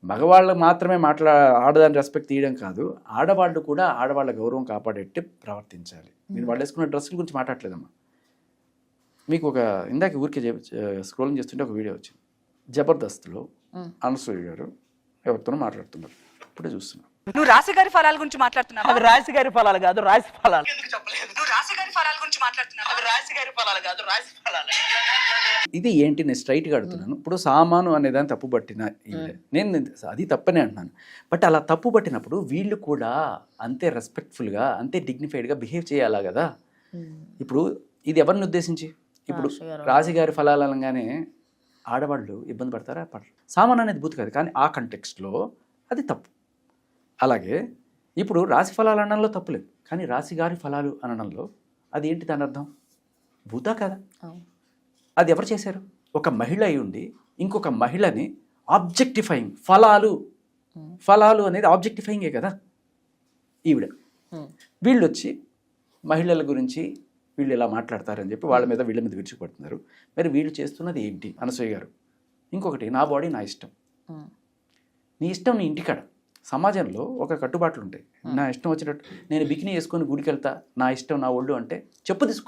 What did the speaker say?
మగవాళ్ళు మాత్రమే ఆడదాని రెస్పెక్ట్ తీయడం కాదు, ఆడవాళ్ళు కూడా ఆడవాళ్ళ గౌరవం కాపాడేట్టు ప్రవర్తించాలి. మీరు వాళ్ళు వేసుకున్న డ్రెస్సుల గురించి మాట్లాడలేదమ్మా. మీకు ఒక ఇందాక ఊరికే స్క్రోలింగ్ చేస్తుంటే ఒక వీడియో వచ్చింది. జబర్దస్త్లో అనసూయ గారు ఎవరితోనో మాట్లాడుతున్నారు, ఇప్పుడే చూస్తున్నాం. నువ్వు రాశిగారి ఫలాల గురించి మాట్లాడుతున్నావు. అవి రాశిగారి ఫలాలు కాదు, రాశి ఫలాలు. ఎందుకు చెప్పలేదు? నువ్వు రాశిగారి ఫలాల గురించి మాట్లాడుతున్నావు. అవి రాశిగారి ఫలాలు కాదు, రాశి ఫలాలు. ఇది ఏంటి, నేను స్ట్రైట్గా అడుగుతున్నాను. ఇప్పుడు సామాను అనేదాన్ని తప్పు పట్టిన నేను అది తప్పనే అంటున్నాను. బట్ అలా తప్పు పట్టినప్పుడు వీళ్ళు కూడా అంతే రెస్పెక్ట్ఫుల్గా, అంతే డిగ్నిఫైడ్గా బిహేవ్ చేయాలా కదా. ఇప్పుడు ఇది ఎవరిని ఉద్దేశించి? ఇప్పుడు రాశిగారి ఫలాలు అనగానే ఆడవాళ్ళు ఇబ్బంది పడతారా? పడరు. సామాన్ అనేది బూత్ కాదు, కానీ ఆ కంటెక్స్ట్లో అది తప్పు. అలాగే ఇప్పుడు రాశి ఫలాలు అనడంలో తప్పులేదు, కానీ రాశిగారి ఫలాలు అనడంలో అది ఏంటి, దాని అర్థం భూతా కదా. అది ఎవరు చేశారు? ఒక మహిళ అయి ఉండి ఇంకొక మహిళని ఆబ్జెక్టిఫైయింగ్. ఫలాలు అనేది ఆబ్జెక్టిఫైయింగే కదా ఈవిడ. వీళ్ళు వచ్చి మహిళల గురించి వీళ్ళు ఇలా మాట్లాడతారని చెప్పి వీళ్ళ మీద విరుచుకుపడుతున్నారు. మరి వీళ్ళు చేస్తున్నది ఏంటి? అనసూయ గారు ఇంకొకటి, నా బాడీ నా ఇష్టం. నీ ఇష్టం నీ ఇంటికాడ. సమాజంలో ఒక కట్టుబాట్లు ఉంటాయి. నా ఇష్టం వచ్చినట్టు నేను బికినీ వేసుకొని గుడికి వెళ్తా, నా ఇష్టం నా ఒళ్ళు అంటే చెప్పు తీసుకో.